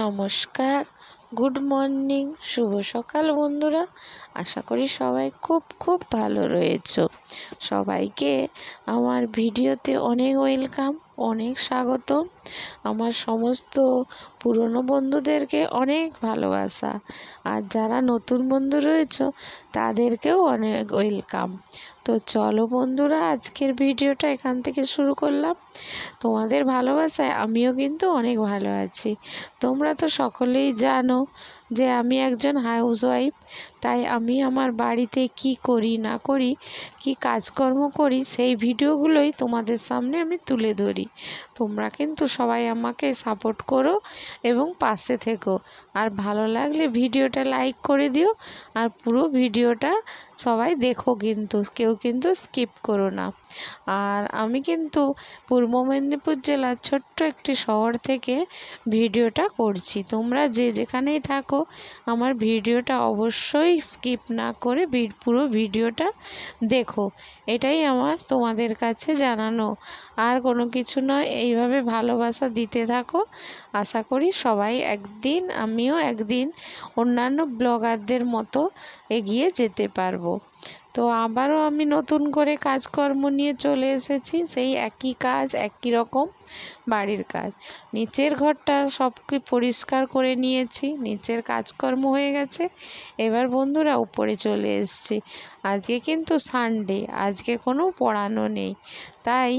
নমস্কার, good morning, শুভ সকাল বন্ধুরা। আশা করি সবাই খুব খুব ভালো রয়েছো। সবাইকে আমার ভিডিওতে অনেক ওয়েলকাম, অনেক স্বাগত। আমার সমস্ত পুরনো বন্ধুদেরকে অনেক ভালোবাসা, আর যারা নতুন বন্ধু রয়েছে তাদেরকেও অনেক ওয়েলকাম। তো চলো বন্ধুরা, আজকের ভিডিওটা এখান থেকে শুরু করলাম। তোমাদের ভালোবাসায় আমিও কিন্তু অনেক ভালো আছি। তোমরা তো সকলেই জানো যে আমি একজন হাউসওয়াইফ, তাই আমি আমার বাড়িতে কি করি না করি, কি কাজকর্ম করি, সেই ভিডিওগুলোই তোমাদের সামনে আমি তুলে ধরি। তোমরা কিন্তু সবাই আমাকে সাপোর্ট করো এবং পাশে থেকো। আর ভালো লাগলে ভিডিওটা লাইক করে দিও, আর পুরো ভিডিওটা সবাই দেখো, কিন্তু কেউ কিন্তু স্কিপ করো না। আর আমি কিন্তু পূর্ব মেদিনীপুর জেলার ছোট্ট একটি শহর থেকে ভিডিওটা করছি। তোমরা যে যেখানেই থাকো আমার ভিডিওটা অবশ্যই স্কিপ না করে পুরো ভিডিওটা দেখো, এটাই আমার তোমাদের কাছে জানানো, আর কোনো কিছু নয়। এইভাবে ভালোবাসা দিতে থাকো। আশা করি সবাই একদিন, আমিও একদিন অন্যান্য ব্লগারদের মতো এগিয়ে যেতে পারবো। তো আবারও আমি নতুন করে কাজকর্ম নিয়ে চলে এসেছি। সেই একই কাজ, একই রকম বাড়ির কাজ। নিচের ঘরটা সব কি পরিষ্কার করে নিয়েছি, নিচের কাজকর্ম হয়ে গেছে। এবার বন্ধুরা উপরে চলে এসেছি। আজকে কিন্তু সানডে, আজকে কোনো পড়ানো নেই, তাই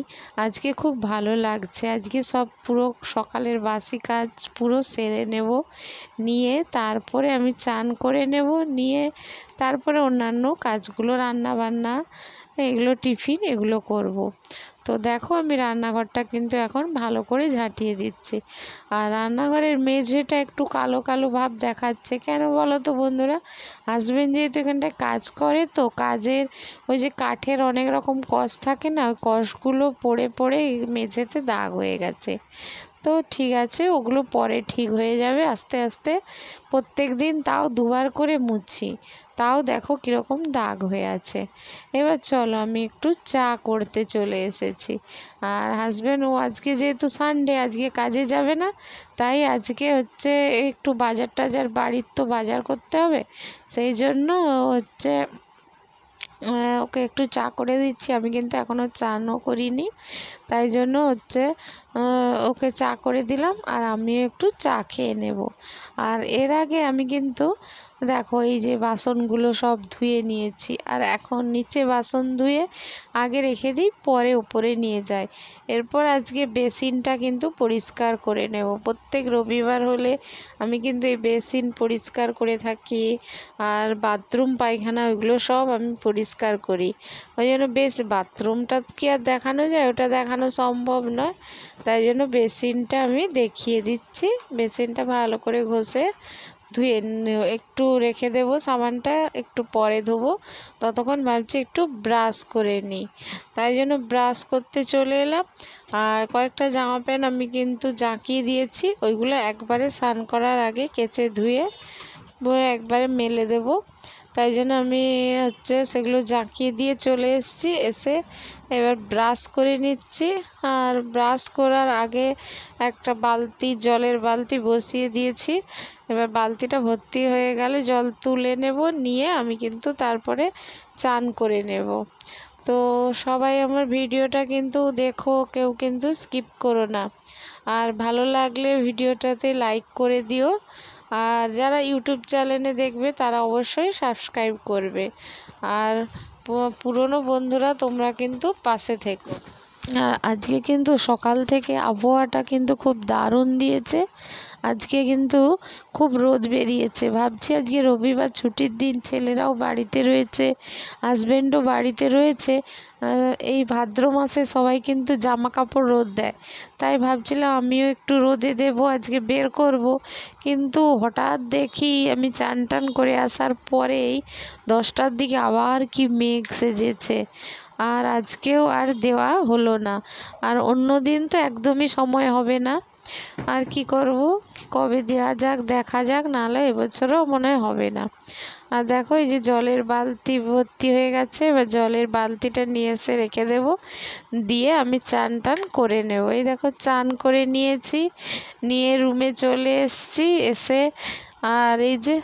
আজকে খুব ভালো লাগছে। আজকে সব পুরো সকালের বাসি কাজ পুরো সেরে নেব, নিয়ে তারপরে আমি চান করে নেব, নিয়ে তারপরে অন্যান্য কাজগুলো, রান্না বান্না, এগুলো টিফিন এগুলো করব। তো দেখো আমি রান্নাঘরটা কিন্তু এখন ভালো করে ঝাঁটিয়ে দিচ্ছি। আর রান্নাঘরের মেঝেটা একটু কালো কালো ভাব দেখাচ্ছে, কেন বলো তো বন্ধুরা? হাজবেন্ড যেহেতু এখানটায় কাজ করে, তো কাজের ওই যে কাঠের অনেক রকম কষ থাকে না, ওই কষগুলো পড়ে পড়ে মেঝেতে দাগ হয়ে গেছে। তো ঠিক আছে, ওগুলো পরে ঠিক হয়ে যাবে আস্তে আস্তে। প্রত্যেক দিন তাও দুবার করে মুছি, তাও দেখো কীরকম দাগ হয়ে আছে। এবার চলো আমি একটু চা করতে চলে এসেছি। আর হাজব্যান্ড, ও আজকে যেহেতু সানডে, আজকে কাজে যাবে না, তাই আজকে হচ্ছে একটু বাজার টাজার, বাড়ির তো বাজার করতে হবে, সেই জন্য হচ্ছে ওকে একটু চা করে দিচ্ছি। আমি কিন্তু এখনও চানও করিনি, তাই জন্য হচ্ছে ওকে চা করে দিলাম, আর আমিও একটু চা খেয়ে নেব। আর এর আগে আমি কিন্তু দেখো এই যে বাসনগুলো সব ধুয়ে নিয়েছি, আর এখন নিচে বাসন ধুয়ে আগে রেখে দিই, পরে উপরে নিয়ে যাই। এরপর আজকে বেসিনটা কিন্তু পরিষ্কার করে নেব। প্রত্যেক রবিবার হলে আমি কিন্তু এই বেসিন পরিষ্কার করে থাকি, আর বাথরুম পায়খানা ওইগুলো সব আমি পরিষ্কার করি। ওই জন্য বেশ, বাথরুমটা কি আর দেখানো যায়? ওটা দেখানো সম্ভব নয়, তাই জন্য বেসিনটা আমি দেখিয়ে দিচ্ছি। বেসিনটা ভালো করে ঘষে ধুয়ে একটু রেখে দেবো, সাবানটা একটু পরে ধোবো। ততক্ষণ ভাবছি একটু ব্রাশ করে নিই, তাই জন্য ব্রাশ করতে চলে এলাম। আর কয়েকটা জামা প্যান্ট আমি কিন্তু জাঁকিয়ে দিয়েছি, ওইগুলো একবারে স্নান করার আগে কেচে ধুয়ে একবারে মেলে দেবো। তাই জন্য আমি হচ্ছে সেগুলো জাঁকিয়ে দিয়ে চলে এসেছি। এসে এবার ব্রাশ করে নিচ্ছি। আর ব্রাশ করার আগে একটা বালতি, জলের বালতি বসিয়ে দিয়েছি। এবার বালতিটা ভর্তি হয়ে গেলে জল তুলে নেব, নিয়ে আমি কিন্তু তারপরে চান করে নেব। তো সবাই আমার ভিডিওটা কিন্তু দেখো, কেউ কিন্তু স্কিপ করো না। আর ভালো লাগলে ভিডিওটাতে লাইক করে দিও, আর যারা ইউটিউব চ্যানেলে দেখবে তারা অবশ্যই সাবস্ক্রাইব করবে। আর পুরনো বন্ধুরা তোমরা কিন্তু পাশে থেকো। আর আজকে কিন্তু সকাল থেকে আবহাওয়াটা কিন্তু খুব দারুণ দিয়েছে। আজকে কিন্তু খুব রোদ বেরিয়েছে। ভাবছি আজকে রবিবার, ছুটির দিন, ছেলেরাও বাড়িতে রয়েছে, হাজব্যান্ডও বাড়িতে রয়েছে। এই ভাদ্র মাসে সবাই কিন্তু জামা কাপড় রোদ দেয়, তাই ভাবছিলাম আমিও একটু রোদে দেবো, আজকে বের করব। কিন্তু হঠাৎ দেখি আমি চান টান করে আসার পরেই 10টার দিকে আবার কি মেঘ সেজেছে, আর আজকেও আর দেওয়া হলো না। আর অন্য দিন তো একদমই সময় হবে না, আর কি করব, কবে দেওয়া যাক দেখা যাক, নাহলে এবছরও মনে হবে না। আর দেখো এই যে জলের বালতি ভর্তি হয়ে গেছে, এবার জলের বালতিটা নিয়ে এসে রেখে দেব, দিয়ে আমি চান টান করে নেব। এই দেখো চান করে নিয়েছি, নিয়ে রুমে চলে এসেছি, এসে আর এই যে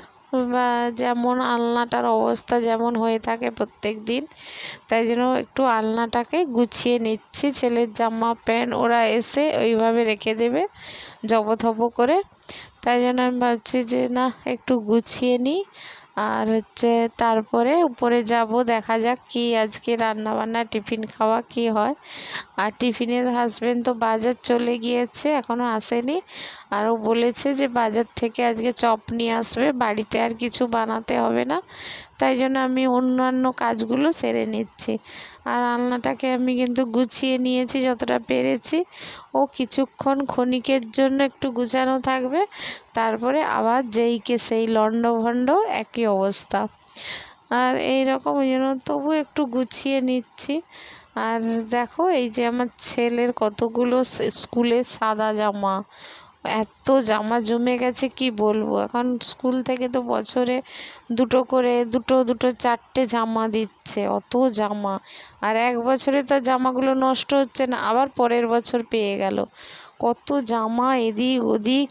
বা যেমন আলনাটার অবস্থা যেমন হয়ে থাকে প্রত্যেক দিন, তাই জন্য একটু আলনাটাকে গুছিয়ে নিচ্ছি। ছেলের জামা প্যান্ট ওরা এসে ওইভাবে রেখে দেবে জবথব করে, তাই জন্য আমি ভাবছি যে না একটু গুছিয়ে নিই। আর তারপরে উপরে যাব, দেখা যাক কি আজকে রান্না বান্না টিফিন খাওয়া কি হয়। আর টিফিনের হাজবেন্ড তো বাজার চলে গিয়েছে, এখনও আসেনি। আরও বলেছে যে বাজার থেকে আজকে চপ নিয়ে আসবে, বাড়িতে আর কিছু বানাতে হবে না, তাই জন্য আমি অন্যান্য কাজগুলো সেরে নিচ্ছি। আর আলনাটাকে আমি কিন্তু গুছিয়ে নিয়েছি যতটা পেরেছি। ও কিছুক্ষণ ক্ষণিকের জন্য একটু গুছানো থাকবে, তারপরে আবার যেইকে সেই লণ্ডভণ্ড একই অবস্থা। আর এই রকম ওই জন্য তবু একটু গুছিয়ে নিচ্ছি। আর দেখো এই যে আমার ছেলের কতগুলো স্কুলের সাদা জামা, এত জামা জমে গেছে কি বলবো। এখন স্কুল থেকে তো বছরে দুটো করে দুটো চারটে জামা দিচ্ছে, অত জামা। আর এক বছরে তো জামাগুলো নষ্ট হচ্ছে না, আবার পরের বছর পেয়ে গেল। কত জামা এদিক ওদিক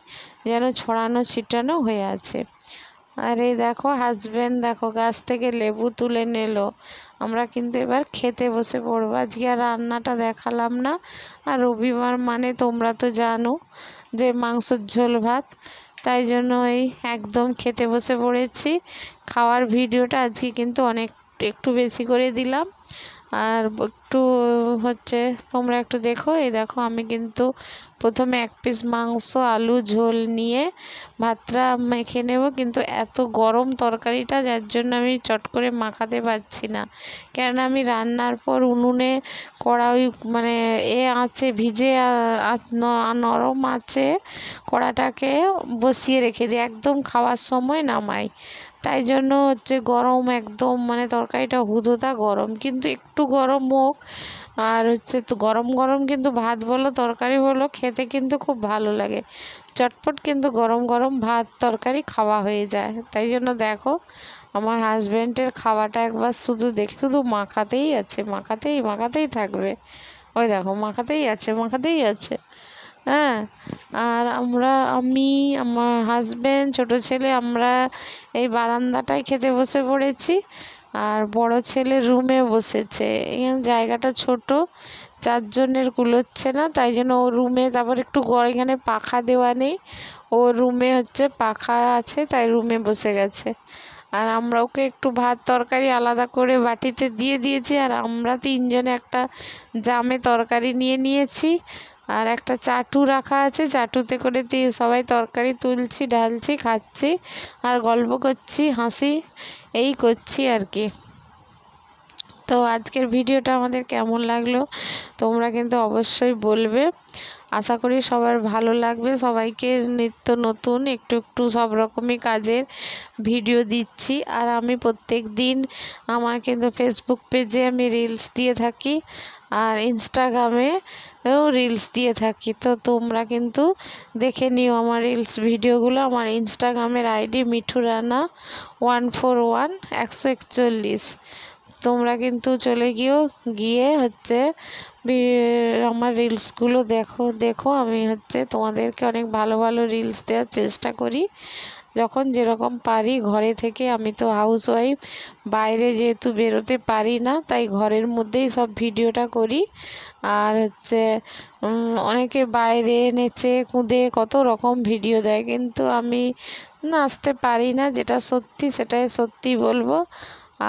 যেন ছড়ানো ছিটানো হয়ে আছে। আর এই দেখো হাজবেন্ড দেখো গাছ থেকে লেবু তুলে নিলো। আমরা কিন্তু এবার খেতে বসে পড়বো। আজকে আর রান্নাটা দেখালাম না, আর রবিবার মানে তোমরা তো জানো যে মাংসের ঝোল ভাত, তাই জন্য এই একদম খেতে বসে পড়েছি। খাওয়ার ভিডিওটা আজকে কিন্তু একটু বেশি করে দিলাম। আর একটু তোমরা একটু দেখো। এই দেখো আমি কিন্তু প্রথমে এক পিস মাংস আলু ঝোল নিয়ে ভাতটা মেখে নেব, কিন্তু এত গরম তরকারিটা যার জন্য আমি চট করে মাখাতে পারছি না। কেননা আমি রান্নার পর উনুনে কড়াই মানে আঁচে ভিজে নরম আঁচে কড়াটাকে বসিয়ে রেখে দিই, একদম খাওয়ার সময় নামাই। তাই জন্য গরম একদম মানে তরকারিটা হুদোতা গরম, কিন্তু একটু গরম হোক। আর তো গরম গরম কিন্তু ভাত বলো তরকারি বলো খেতে কিন্তু খুব ভালো লাগে, চটপট কিন্তু গরম গরম ভাত তরকারি খাওয়া হয়ে যায়। তাই জন্য দেখো আমার হাজব্যান্ডের খাওয়াটা একবার শুধু শুধু মাখাতেই আছে, মাখাতেই থাকবে। ওই দেখো মাখাতেই আছে। হ্যাঁ, আর আমি আমার হাজব্যান্ড ছোটো ছেলে আমরা এই বারান্দাটায় খেতে বসে পড়েছি। আর বড় ছেলে রুমে বসেছে, এখানে জায়গাটা ছোট, চারজনের কুলোচ্ছে না, তাই জন্য ও রুমে, তারপর একটু এখানে পাখা দেওয়া নেই, ও রুমে পাখা আছে তাই রুমে বসে গেছে। আর আমরা ওকে একটু ভাত তরকারি আলাদা করে বাটিতে দিয়ে দিয়েছি, আর আমরা তিনজনে একটা জামে তরকারি নিয়ে নিয়েছি, আর একটা চাটু রাখা আছে, চাটুতে করে সবাই তরকারি তুলছি, ঢালছি, খাচ্ছি আর গল্প করছি, হাসি এই করছি আর কি। তো আজকের ভিডিওটা আমাদের কেমন লাগলো তোমরা কিন্তু অবশ্যই বলবে। আশা করি সবার ভালো লাগবে। সবাইকে নিত্য নতুন একটু সব রকমই কাজের ভিডিও দিচ্ছি। আর আমি প্রত্যেক দিন আমার কিন্তু ফেসবুক পেজে আমি রিলস দিয়ে থাকি, আর ইনস্টাগ্রামেও রিলস দিয়ে থাকি। তো তোমরা কিন্তু দেখে নিও আমার রিলস ভিডিওগুলো। আমার ইনস্টাগ্রামের আইডি মিঠু রানা 141 141। তোমরা কিন্তু চলে গিয়ে আমার রিলসগুলো দেখো। আমি তোমাদেরকে অনেক ভালো ভালো রিলস দেওয়ার চেষ্টা করি, যখন যেরকম পারি। ঘরে থেকে, আমি তো হাউসওয়াইফ, বাইরে যেহেতু বেরোতে পারি না, তাই ঘরের মধ্যেই সব ভিডিওটা করি। আর অনেকে বাইরে নেচে কুঁদে কত রকম ভিডিও দেয়, কিন্তু আমি নাচতে পারি না, যেটা সত্যি সেটাই সত্যি বলবো।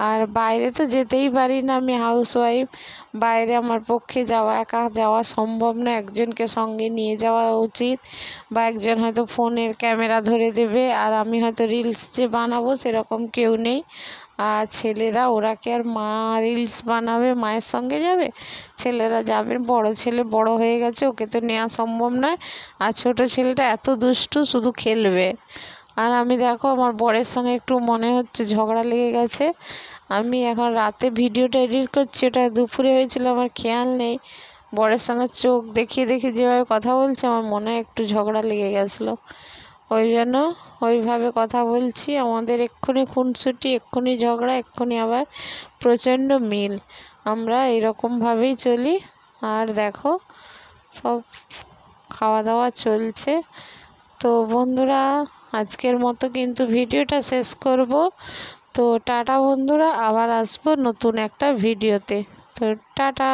আর বাইরে তো যেতেই পারি না, আমি হাউসওয়াইফ, বাইরে আমার পক্ষে একা যাওয়া সম্ভব না। একজনকে সঙ্গে নিয়ে যাওয়া উচিত, বা একজন হয়তো ফোনের ক্যামেরা ধরে দেবে, আর আমি হয়তো রিলস যে বানাবো সেরকম কেউ নেই। আর ছেলেরা, ওরা কি আর মা রিলস বানাবে মায়ের সঙ্গে যাবে? ছেলেরা যাবে, বড় ছেলে বড় হয়ে গেছে, ওকে তো নেওয়া সম্ভব নয়। আর ছোটো ছেলেটা এত দুষ্টু, শুধু খেলবে। আর আমি দেখো আমার বরের সঙ্গে একটু মনে হচ্ছে ঝগড়া লেগে গেছে। আমি এখন রাতে ভিডিওটা এডিট করছি, ওটা দুপুরে হয়েছিল আমার খেয়াল নেই। বরের সঙ্গে চোখ দেখিয়ে দেখিয়ে যেভাবে কথা বলছে আমার মনে হয় একটু ঝগড়া লেগে গেছিলো, ওই জন্য ওইভাবে কথা বলছি। আমাদের এক্ষুনি খুনসুটি, এক্ষুনি ঝগড়া, এক্ষুনি আবার প্রচণ্ড মিল। আমরা এরকমভাবেই চলি। আর দেখো সব খাওয়া দাওয়া চলছে। তো বন্ধুরা আজকের মতো কিন্তু ভিডিওটা শেষ করব। তো টাটা বন্ধুরা, আবার আসবো নতুন একটা ভিডিওতে। তো টাটা।